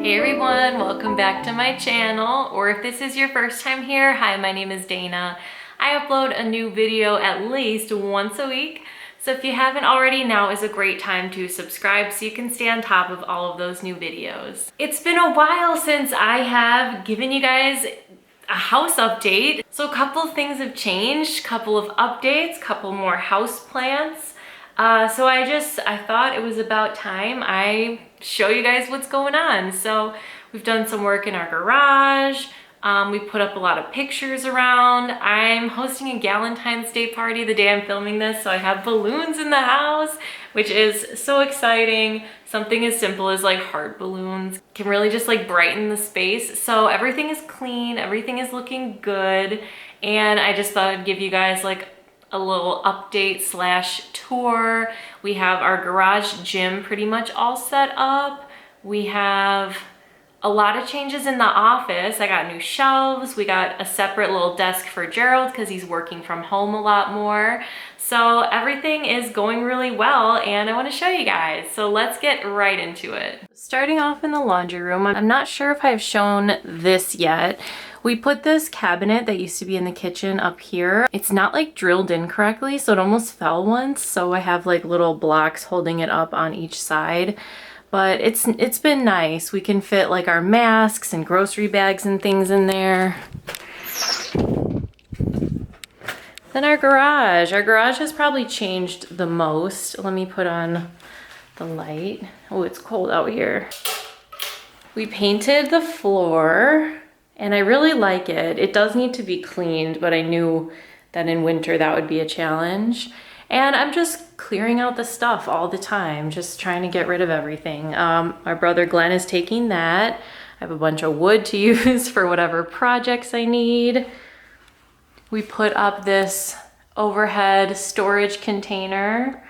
Hey everyone, welcome back to my channel, or if this is your first time here, hi, my name is Dana. I upload a new video at least once a week, so if you haven't already, now is a great time to subscribe so you can stay on top of all of those new videos. It's been a while since I have given you guys a house update, so a couple of things have changed, couple of updates, couple more house plants. So I thought it was about time I show you guys what's going on. So we've done some work in our garage. We put up a lot of pictures around. I'm hosting a Galentine's Day party the day I'm filming this, so I have balloons in the house, which is so exciting. Something as simple as like heart balloons can really just like brighten the space. So everything is clean, everything is looking good, and I just thought I'd give you guys like a little update slash tour. We have our garage gym pretty much all set up. We have a lot of changes in the office. I got new shelves. We got a separate little desk for Gerald because he's working from home a lot more. So everything is going really well and I want to show you guys. So let's get right into it. Starting off in the laundry room, I'm not sure if I've shown this yet. We put this cabinet that used to be in the kitchen up here. It's not like drilled in correctly, so it almost fell once. So I have like little blocks holding it up on each side. But it's been nice. We can fit like our masks and grocery bags and things in there. Then our garage. Our garage has probably changed the most. Let me put on the light. Oh, it's cold out here. We painted the floor. And I really like it. It does need to be cleaned, but I knew that in winter that would be a challenge. And I'm just clearing out the stuff all the time, just trying to get rid of everything. My brother Glenn is taking that. I have a bunch of wood to use for whatever projects I need. We put up this overhead storage container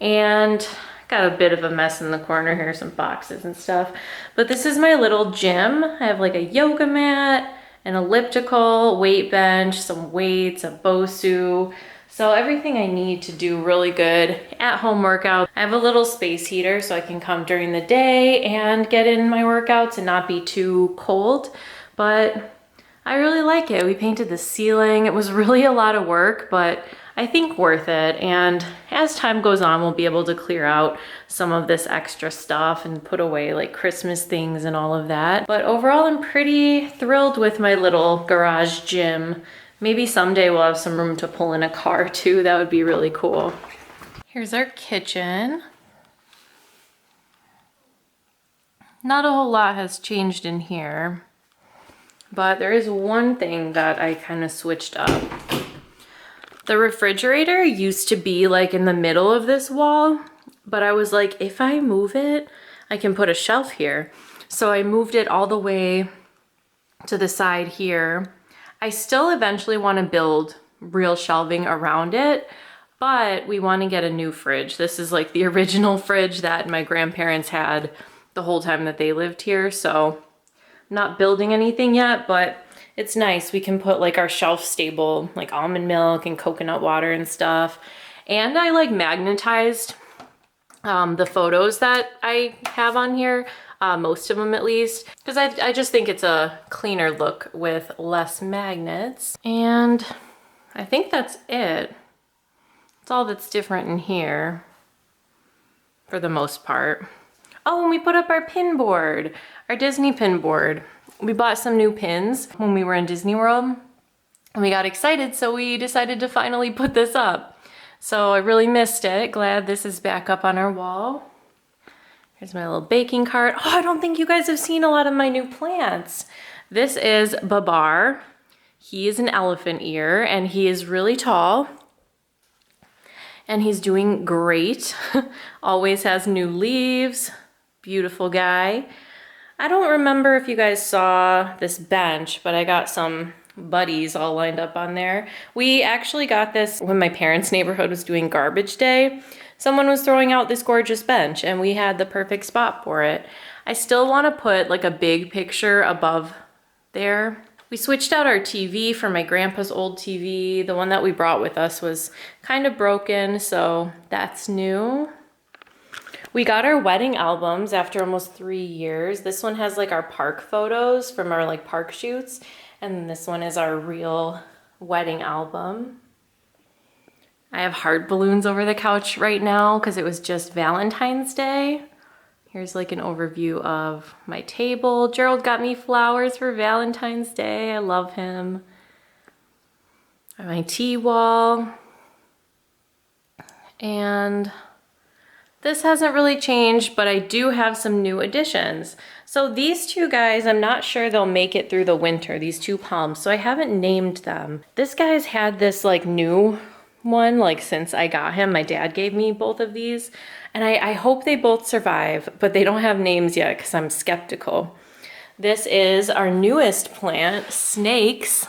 and got a bit of a mess in the corner here, some boxes and stuff. But this is my little gym. I have like a yoga mat, an elliptical, weight bench, some weights, a BOSU. So everything I need to do really good at-home workout. I have a little space heater so I can come during the day and get in my workouts and not be too cold. But I really like it. We painted the ceiling. It was really a lot of work, but I think worth it. And as time goes on, we'll be able to clear out some of this extra stuff and put away like Christmas things and all of that. But overall, I'm pretty thrilled with my little garage gym. Maybe someday we'll have some room to pull in a car too. That would be really cool. Here's our kitchen. Not a whole lot has changed in here, but there is one thing that I kind of switched up. The refrigerator used to be like in the middle of this wall, but I was like, if I move it, I can put a shelf here. So I moved it all the way to the side here. I still eventually want to build real shelving around it, but we want to get a new fridge. This is like the original fridge that my grandparents had the whole time that they lived here. So I'm not building anything yet, but it's nice. We can put like our shelf stable, like almond milk and coconut water and stuff. And I like magnetized the photos that I have on here, most of them at least, because I just think it's a cleaner look with less magnets. And I think that's it. That's all that's different in here for the most part. Oh, and we put up our pin board, our Disney pin board. We bought some new pins when we were in Disney World and we got excited, so we decided to finally put this up. So I really missed it. Glad this is back up on our wall. Here's my little baking cart. Oh, I don't think you guys have seen a lot of my new plants. This is Babar. He is an elephant ear and he is really tall and he's doing great. Always has new leaves. Beautiful guy. I don't remember if you guys saw this bench, but I got some buddies all lined up on there. We actually got this when my parents' neighborhood was doing garbage day. Someone was throwing out this gorgeous bench and we had the perfect spot for it. I still want to put like a big picture above there. We switched out our TV for my grandpa's old TV. The one that we brought with us was kind of broken, so that's new. We got our wedding albums after almost 3 years. This one has like our park photos from our like park shoots. And this one is our real wedding album. I have heart balloons over the couch right now because it was just Valentine's Day. Here's like an overview of my table. Gerald got me flowers for Valentine's Day. I love him. My tea wall. And this hasn't really changed, but I do have some new additions. So these two guys, I'm not sure they'll make it through the winter, these two palms, so I haven't named them. This guy's had this like new one, like since I got him. My dad gave me both of these, and I hope they both survive, but they don't have names yet because I'm skeptical. This is our newest plant, Snakes,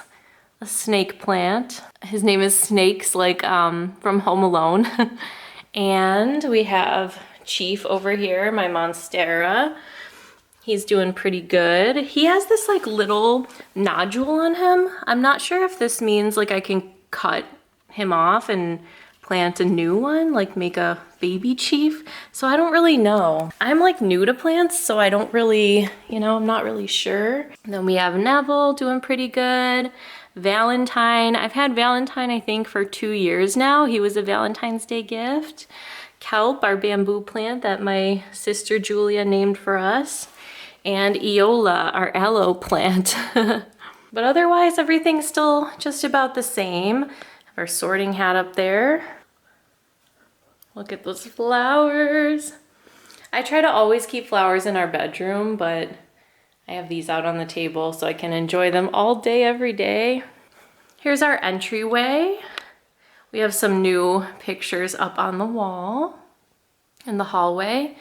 a snake plant. His name is Snakes, like from Home Alone. And we have Chief over here, my Monstera. He's doing pretty good. He has this like little nodule on him. I'm not sure if this means like I can cut him off and plant a new one, like make a baby Chief. So I don't really know. I'm like new to plants, so I don't really, I'm not really sure. And then we have Neville doing pretty good. Valentine, I've had Valentine I think for 2 years now. He was a Valentine's Day gift. Kelp, our bamboo plant that my sister Julia named for us. And Eola, our aloe plant. But otherwise everything's still just about the same. Have our sorting hat up there. Look at those flowers. I try to always keep flowers in our bedroom, but I have these out on the table so I can enjoy them all day, every day. Here's our entryway. We have some new pictures up on the wall in the hallway.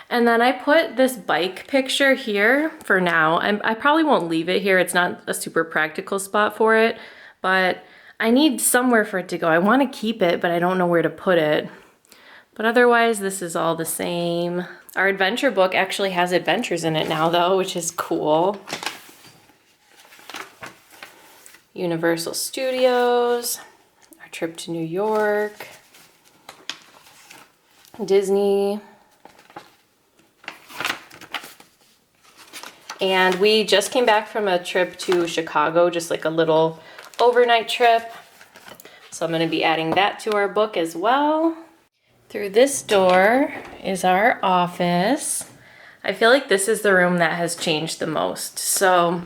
And then I put this bike picture here for now. I probably won't leave it here. It's not a super practical spot for it, but I need somewhere for it to go. I want to keep it, but I don't know where to put it. But otherwise, this is all the same. Our adventure book actually has adventures in it now though, which is cool. Universal Studios, our trip to New York, Disney. And we just came back from a trip to Chicago, just like a little overnight trip. So I'm gonna be adding that to our book as well. Through this door is our office. I feel like this is the room that has changed the most. So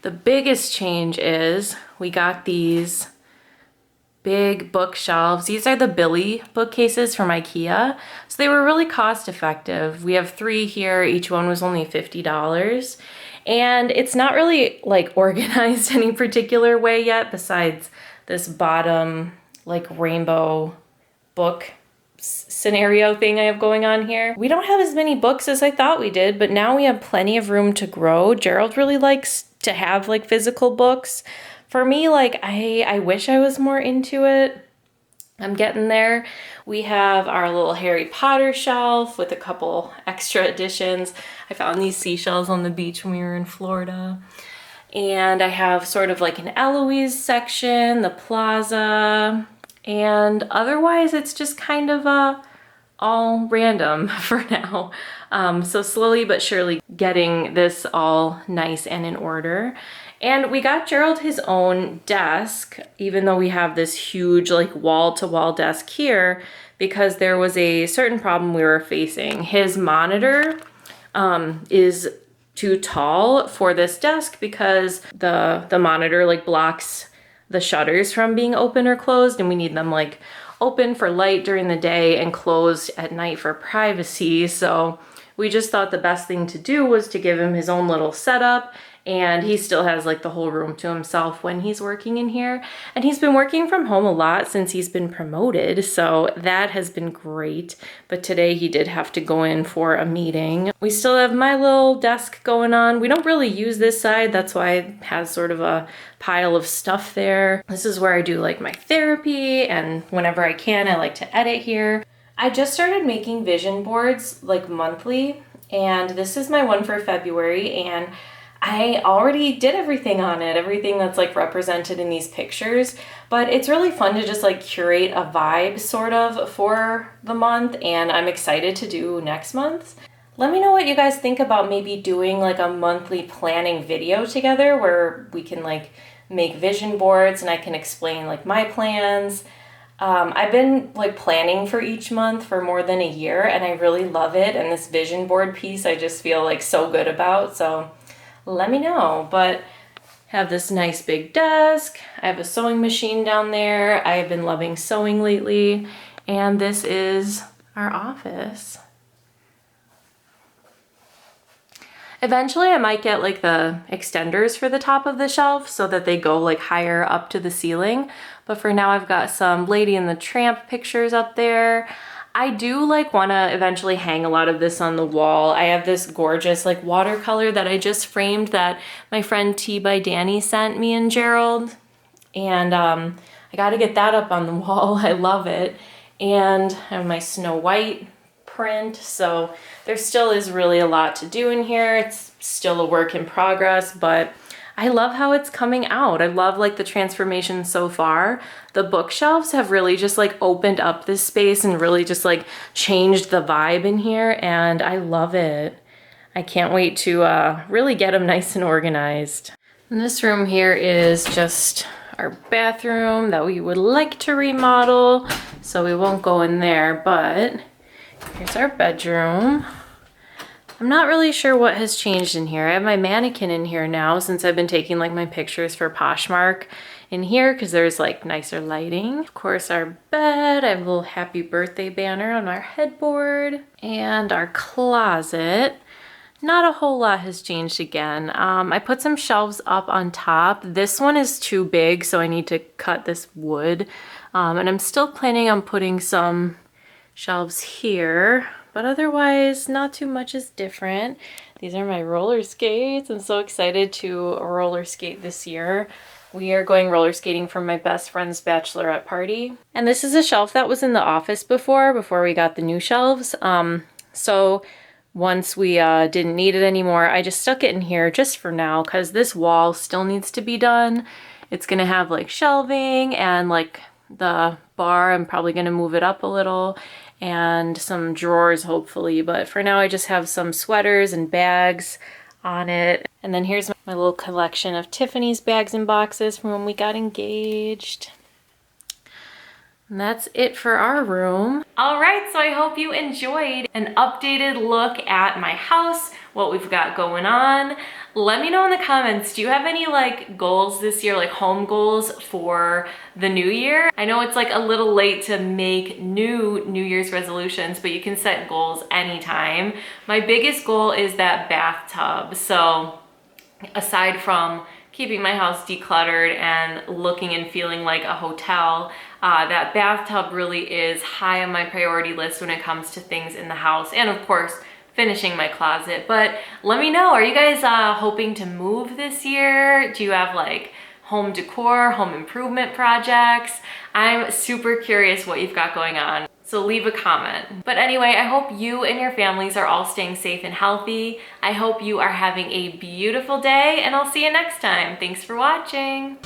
the biggest change is we got these big bookshelves. These are the Billy bookcases from IKEA. So they were really cost effective. We have 3 here. Each one was only $50. And it's not really like organized any particular way yet besides this bottom like rainbow book scenario thing I have going on here. We don't have as many books as I thought we did, but now we have plenty of room to grow. Gerald really likes to have like physical books. For me, like I wish I was more into it. I'm getting there. We have our little Harry Potter shelf with a couple extra additions. I found these seashells on the beach when we were in Florida. And I have sort of like an Eloise section, the plaza, and otherwise it's just kind of all random for now. So slowly but surely getting this all nice and in order. And we got Gerald his own desk, even though we have this huge like wall-to-wall desk here, because there was a certain problem we were facing. His monitor is too tall for this desk because the monitor like blocks the shutters from being open or closed, and we need them like open for light during the day and closed at night for privacy. So we just thought the best thing to do was to give him his own little setup, and he still has like the whole room to himself when he's working in here. And he's been working from home a lot since he's been promoted, so that has been great. But today he did have to go in for a meeting. We still have my little desk going on. We don't really use this side, that's why it has sort of a pile of stuff there. This is where I do like my therapy, and whenever I can, I like to edit here. I just started making vision boards like monthly, and this is my one for February, and I already did everything on it, everything that's like represented in these pictures, but it's really fun to just like curate a vibe sort of for the month, and I'm excited to do next month. Let me know what you guys think about maybe doing like a monthly planning video together where we can like make vision boards and I can explain like my plans. I've been like planning for each month for more than a year and I really love it. And this vision board piece I just feel like so good about. So let me know. But have this nice big desk. I have a sewing machine down there. I've been loving sewing lately. And this is our office. Eventually I might get like the extenders for the top of the shelf so that they go like higher up to the ceiling. But for now I've got some Lady and the Tramp pictures up there. I do like want to eventually hang a lot of this on the wall. I have this gorgeous like watercolor that I just framed that my friend T by Danny sent me and Gerald. And I got to get that up on the wall. I love it. And I have my Snow White print, so there still is really a lot to do in here. It's still a work in progress, but I love how it's coming out. I love like the transformation so far. The bookshelves have really just like opened up this space and really just like changed the vibe in here, and I love it. I can't wait to really get them nice and organized. And this room here is just our bathroom that we would like to remodel, so we won't go in there, but here's our bedroom. I'm not really sure what has changed in here. I have my mannequin in here now since I've been taking like my pictures for Poshmark in here because there's like nicer lighting. Of course, our bed. I have a little happy birthday banner on our headboard. And our closet. Not a whole lot has changed again. I put some shelves up on top. This one is too big, so I need to cut this wood. And I'm still planning on putting some shelves here, but otherwise not too much is different. These are my roller skates. I'm so excited to roller skate this year. We are going roller skating for my best friend's bachelorette party. And this is a shelf that was in the office before we got the new shelves. So once we didn't need it anymore, I just stuck it in here just for now because this wall still needs to be done. It's gonna have like shelving and like the bar, I'm probably gonna move it up a little, and some drawers hopefully, but for now I just have some sweaters and bags on it. And then here's my little collection of Tiffany's bags and boxes from when we got engaged. And that's it for our room. All right, so I hope you enjoyed an updated look at my house, what we've got going on. Let me know in the comments, do you have any like goals this year, like home goals for the new year? I know it's like a little late to make New Year's resolutions, but you can set goals anytime. My biggest goal is that bathtub. So aside from keeping my house decluttered and looking and feeling like a hotel, that bathtub really is high on my priority list when it comes to things in the house, and of course finishing my closet. But let me know, are you guys hoping to move this year? Do you have like home decor, home improvement projects? I'm super curious what you've got going on, so leave a comment. But anyway, I hope you and your families are all staying safe and healthy. I hope you are having a beautiful day, and I'll see you next time. Thanks for watching.